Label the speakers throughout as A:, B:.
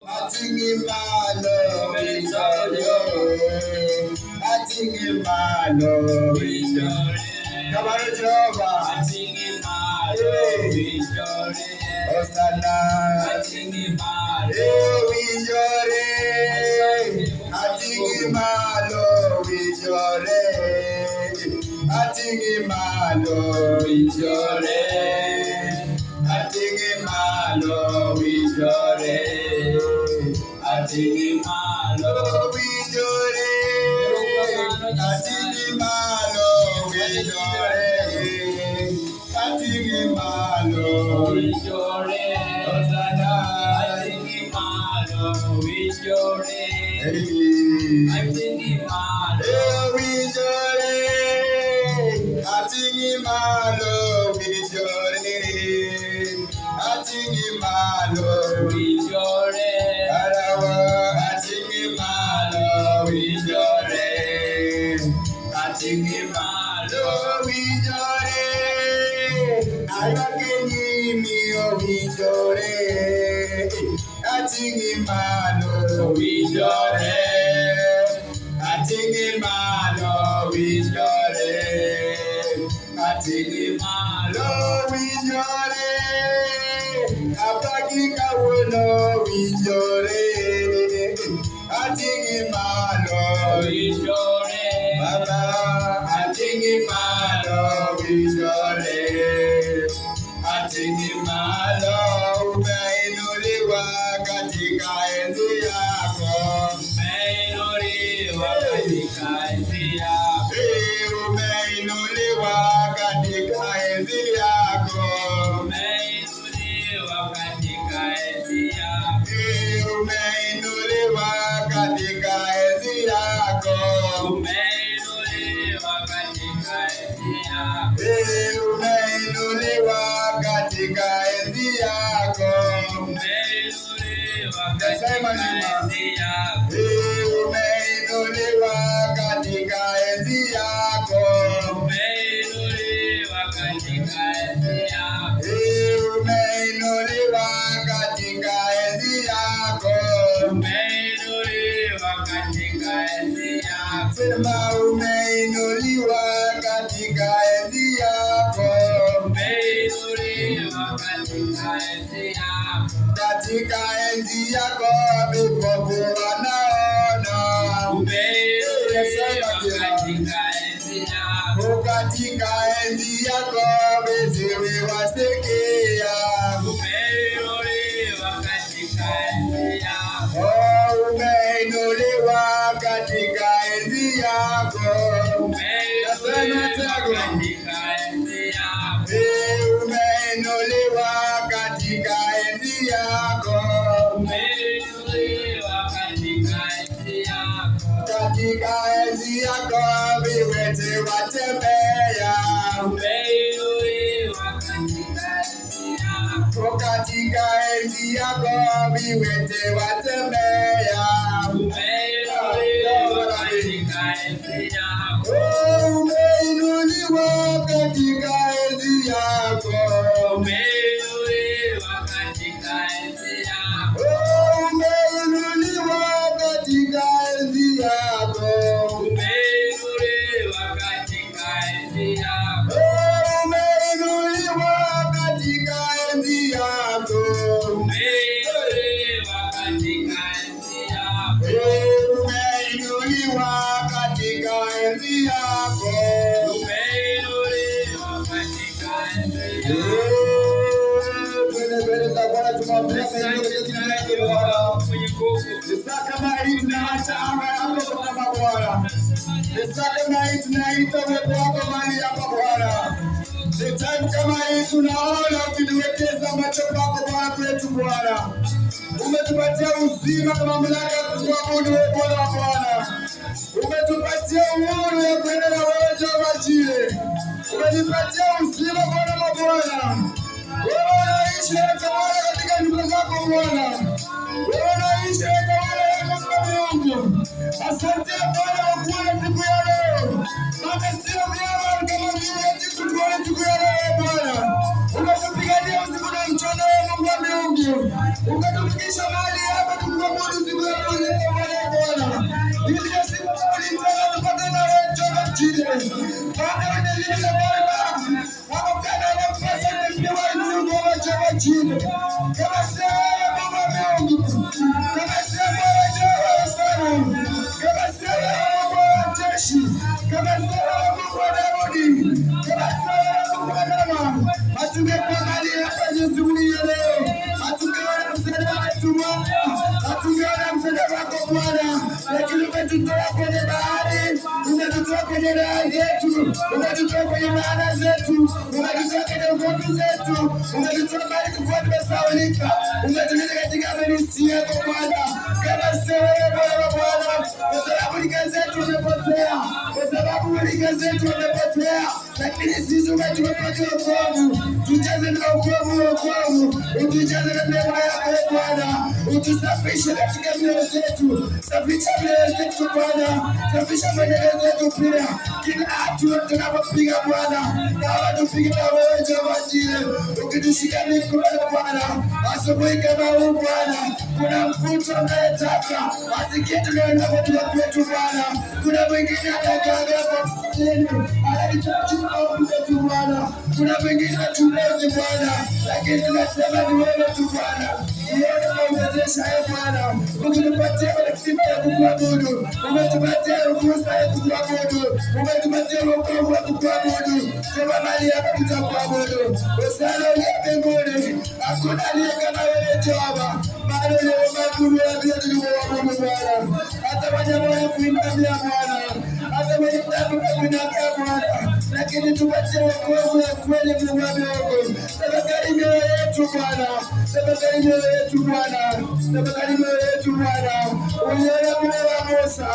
A: Atingimalo Winjore Kamaro Jehova Atingimalo Winjore Osana Atingimalo Winjore Atingimalo Winjore Atingimalo Winjore Atingimalo Winjore Atingimalo Winjore Atingimalo Winjore Atingimalo Winjore Osana Atingimalo Winjore Atingimalo Winjore Atingimalo Winjore Atingimalo Winjore Arawa Atingimalo Winjore Atingimalo Winjore Ayakeni mio Winjore Atingimalo Winjore Atingimalo Winjore Atingimalo Winjore Apagika wono Winjore Atingimalo Winjore Baba Atingimalo Winjore Atingimalo umeinuliwa katika enzi yako umeinuliwa katika enzi yako umeinuliwa katika enzi yako umeinuliwa katika enzi yako umeinuliwa katika enzi yako umeinuliwa katika enzi yako umeinuliwa katika enzi yako umeinuliwa katika enzi yako umeinuliwa katika enzi yako umeinuliwa katika enzi yako umeinuliwa katika enzi yako umeinuliwa katika enzi yako sema umeinuliwa katika enzi yako umeinuliwa katika enzi yako katika enzi yako vipofu wanaona umeinuliwa katika enzi yako katika enzi yako viziwi wasikia umeinuliwa katika enzi yako umeinuliwa katika enzi yako umeinuliwa katika enzi yako umeinuliwa katika enzi yako umeinuliwa katika enzi yako katika enzi yako viwete watembea umeinuliwa katika enzi yako katika enzi yako viwete watembea umeinuliwa katika enzi yako umeinuliwa katika enzi yako umeinuliwa katika enzi yako umeinuliwa katika enzi yako umeinuliwa katika enzi yako umeinuliwa katika enzi yako umeinuliwa katika enzi yako umeinuliwa katika enzi yako umeinuliwa katika enzi yako kama hii tunaona ukituwekeza macho pako Bwana kwetu Bwana. Umetupatia uzima na mamlaka ya kuabudu wewe Bwana wa Bwana. Umetupatia uhuru ya kwenda na wewe Jehova Jireh. Umenipatia uzima Bwana wa Bwana. Wewe unaishi na tawala katika nyumba zako Bwana. Wewe unaishi na tawala kwa Mungu. Asante Bwana kwa kuwa siku ya leo. Maana sio vyema kama vile sisi tuone siku ya leo Bwana. Umetupigania usiku na mchana Mungu wa mbingu. Ukatufikisha mahali hapa Bwana unaliza Bwana. Wakana nafasi nipewa Mungu wa jina. Kama sema Baba Mungu. Kama sema Bwana sana. Kama sema Bwana jeshi. Kama sema Bwana Daudi. Kama sema Bwana hatungekuwa mali hapa Yesu leo. Hatungeona msaada wetu Bwana. Hatungeona msaada wako Bwana. Lakini umetutoa kwenye bahari. Umetutoa kwenye raha zetu. Umetutoa kwenye maana zetu. Umetutoa kwenye ugomvi zetu. Umetutoa mbali tukuwa tumesaulika. Umetulinda katika ministry yako Bwana. Kama sio wewe Bwana. Kwa sababu lika zetu umepotea. Kwa sababu lika zetu umepotea. Lakini sisi umetupatia wokovu. Tujaze na wokovu. Utujaze na neema yako Bwana. Utusafishe katika mioyo yetu. Safisha mioyo yetu Bwana. Safisha mioyo yetu pia. Kila hatua tunapopiga Bwana. Na watu piga na wewe Jehova Jire. Ukitushika mikono Bwana. Asubuhi kama huu Bwana. Kuna mvuto anayetaka. Asikie tunaenda kwa dua kwetu Bwana. Kuna mwingine anakaanga kwa msitini. Anahitaji maombi yetu Bwana. Kuna mwingine tunezi Bwana. Lakini tunasema ni wewe tu Bwana. Uone mauwezesha Bwana. Umetupatia sifa ya kukuabudu. Umetupatia ruhusa ya kukuabudu. Umetupatia wokovu wa kukuabudu. Kama mali yako tutakuabudu. Usana uliye mbinguni. Hakuna aliye kama wewe Jehova. Bado leo makuu ya vyetu ni kuabudu Bwana. Hata wanyama wanakuinamia Bwana. Hata wenye kitabu kuinamia Bwana. Lakini tupatie wokovu ya kweli Mungu wa mbingu. Tafakari mioyo yetu Bwana. Tafakari mioyo yetu Bwana. Tafakari mioyo yetu Bwana. Uliona Mungu wa Musa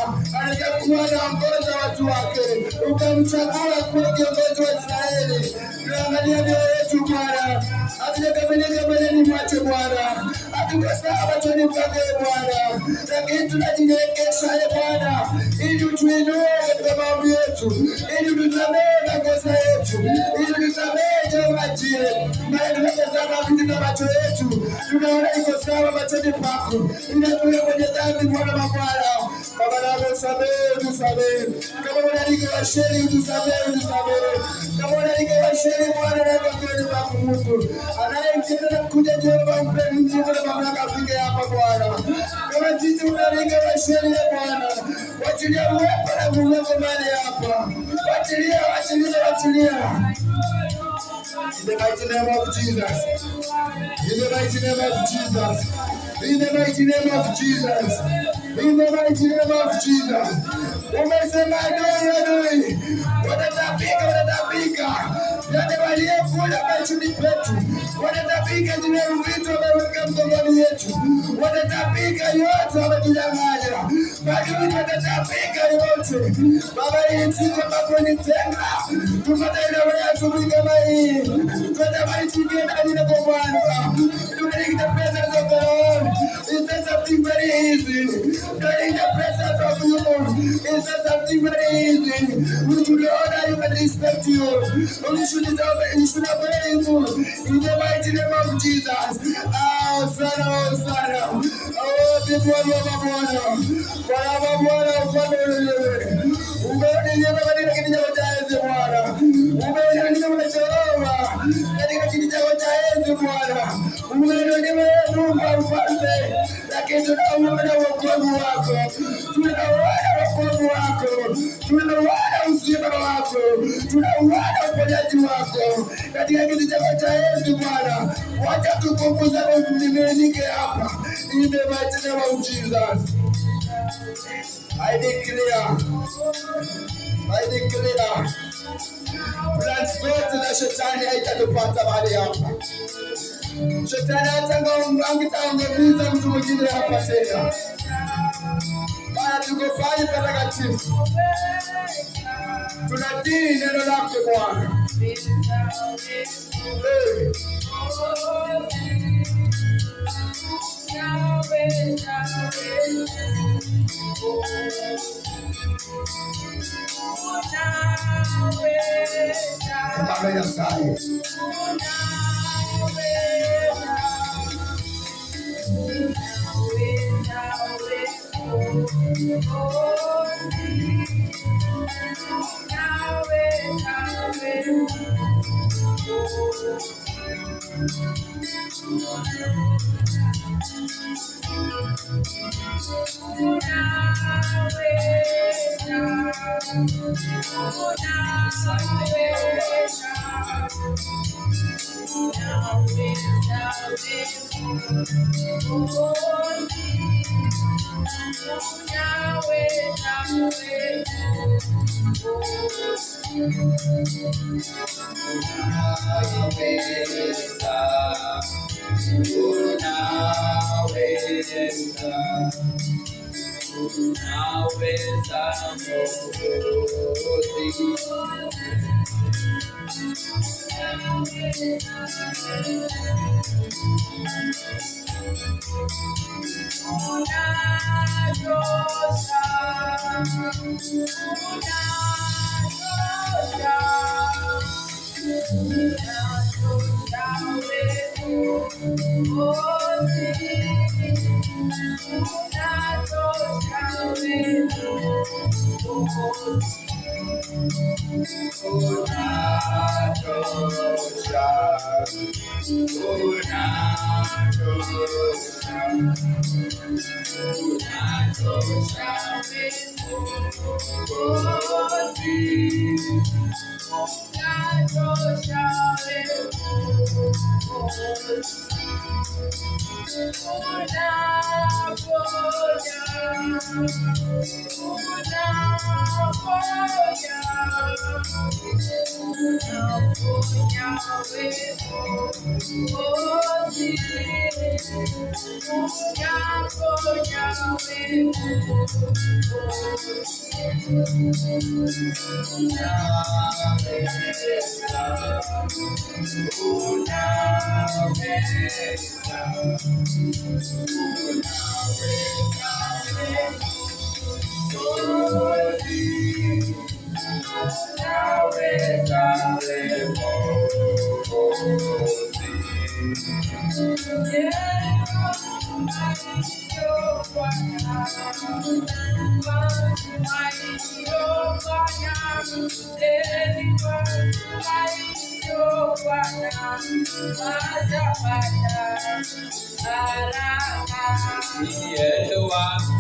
A: alikuwa anaongoza watu wake. Ukamchagua kuwa kiongozi wa Israeli. Tunaangalia mioyo yetu Bwana. Hatujakamilika mbeleni mwake Bwana. Hatukosaa machoni pake Bwana. Lakini tunajinyenyekesha Bwana. Ili utuinue katika maombi yetu. Ili utusamehe makosa yetu. Ili utusamehe Jehova Jire. Maana tunatazama vitu na macho yetu. Tunaona iko sawa machoni pako. Inatuwe kwenye dhambi Bwana mabwana. Baba nabo usamehe, utusamehe. Kama unalika washeri utusamehe, utusamehe. Kama unalika washeri Bwana na kweli wako Mungu. Anayemtenda na kuja Jehova mpe mzigo na mamlaka afike hapa Bwana. Kama sisi unalika washeri Bwana. Wachilia uwepo na Mungu mahali hapa. Wachilia. In the mighty name of Jesus. In the mighty name of Jesus. In the mighty name of Jesus. In the mighty name of Jesus. Umesema adui. Wanatapika. Yote waliyekula machuni petu. Wanatapika zile vitu wameweka mgongoni yetu. Wanatapika yote wametudanganya. Maadui watatapika yote. Baba hii siku ambapo nitenga. Tupate ile asubuhi kama hii. Tunatamani tuingie ndani na kwa Bwana. Tunaingia the presence of the Lord. Is there something very easy? During the presence of you, is there something very easy? We should honor you and respect you. We should obey you. In the mighty name of Jesus. Oh, Sana. Oh, people of Bwana. Bwana, ufanye wewe. Umeona katika kiti chako cha enzi Bwana. Umeona Jehova katika kiti chako cha enzi Bwana. Umeona Mungu mfalme. Lakini tunaona wokovu wako. Tunaona wokovu wako. Tunaona uzima wako. Tunaona uponyaji wako. Katika kiti chako cha enzi Bwana. Wacha tukukuze mlimenike hapa. In the mighty name of Jesus. I declare plans zote za shetani haitatupata mahali hapa. Shetani angetaangamiza mtu mwingine hapa tena. Bwana tuko pale patakatifu. Tunatii neno lako Bwana. Baba ya sai.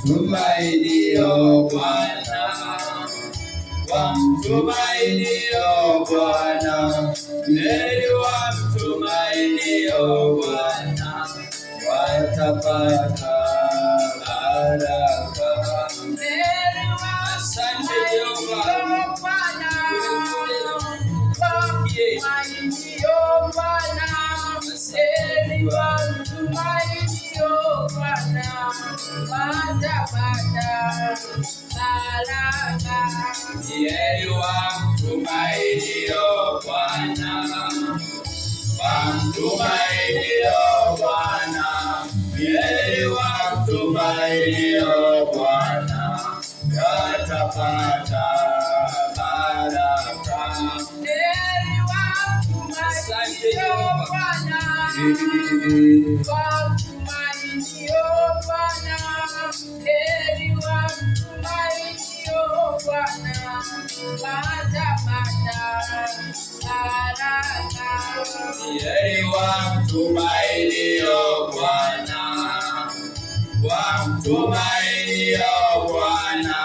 A: Tumainio Bwana, wamtumainio Bwana, heri wamtumainio Bwana, watapata baraka. Asante Jehova, wamtumainio Bwana, heri wamtumainio Bwana, watapata baraka. Heri wamtumainio Bwana, wamtumainio Bwana, heri wamtumainio Bwana, watapata baraka. Heri wamtumainio Bwana, wamtumainio Bwana, heri wamtumainio Bwana, watapata baraka. Heri wamtumainio Bwana, wamtumainio Bwana,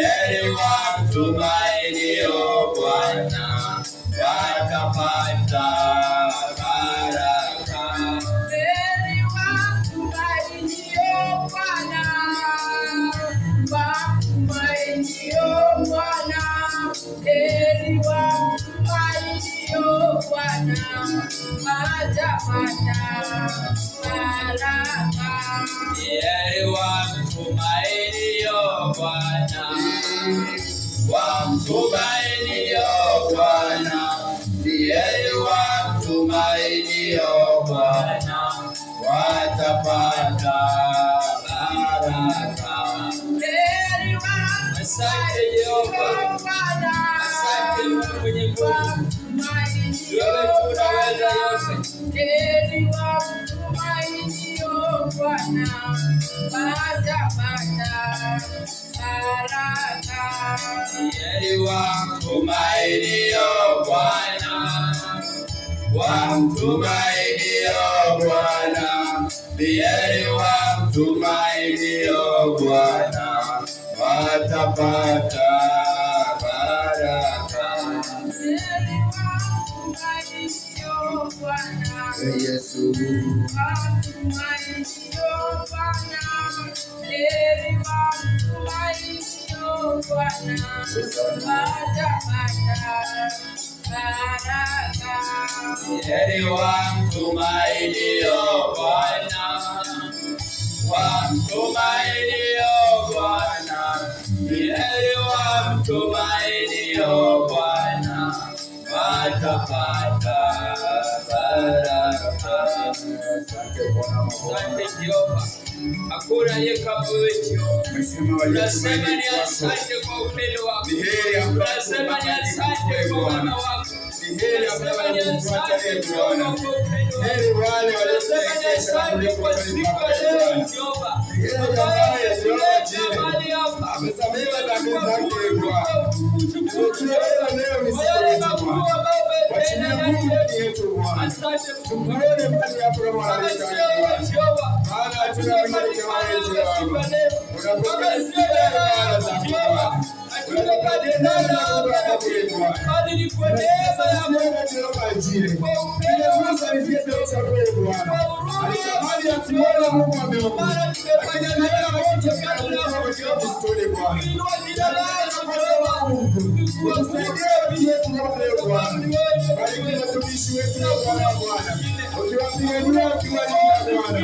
A: heri wamtumainio Bwana, watapata baraka. Heri wamtumainio Bwana, wamtumainio Bwana, heri wamtumainio Bwana, watapata baraka. Heri wamtumainio Bwana, wamtumainio Bwana, heri wamtumainio Bwana, watapata baraka. Asante Jehova, asante mwenye nguvu, wewe tunaweza yote. Heri wamtumainio Bwana, Heri wamtumainio Bwana, wamtumainio Bwana, heri wamtumainio Bwana, watapata baraka. Yesu heri wamtumainio Bwana, wamtumainio Bwana, heri wamtumainio Bwana, watapata baraka. Asante Jehova, hakuna aliye kama wewe Jehova. Tunasema ni asante kwa upendo wako, tunasema ni asante kwa wema wako, tunasema ni asante kwa upendo wako, tunasema ni asante kwa siku ya leo Jehova, ambaye tuleta mahali hapa, amesamehe dhambi zake Bwana. Tunaweza leo ni siku yetu Bwana, wachini Mungu yetu Bwana, asante tukuone mbali ya Bwana Jehova, maana tunakubariki wewe Jehova, unapokea sifa ya Bwana, tunapokea kadiri kwa neema ya Mungu Jehova ajire kwa upendo wako alivyosema Bwana, alitamani atuone Mungu ameomba, tumefanya neema wote kabla ya historia Bwana, inua jina lako Mungu, utusaidie wetu Bwana, bariki watumishi wetu Bwana, ukiwapigania ukiwalinda Bwana,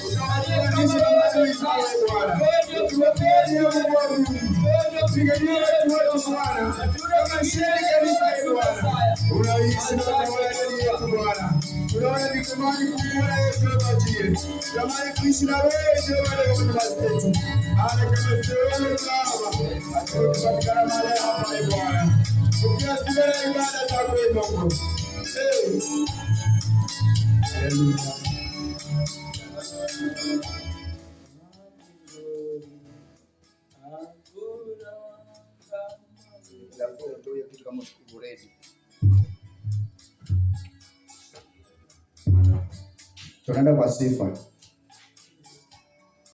A: ukiwalinda maadui zao Bwana, ukiwapigania Mungu wa Mungu, upiganie wetu Bwana, kama shirika kanisa Bwana, unaishi na utawala ndani yetu Bwana, tunaona ni kumani kukuona Yesu majie, jamani kuishi na wewe Jehova leo kwa zetu, maana kama wewe Baba, hatukupatikana mahali hapa Bwana, ukiasilia ibada zako Mungu. Haleluya. Tunaenda kwa sifa.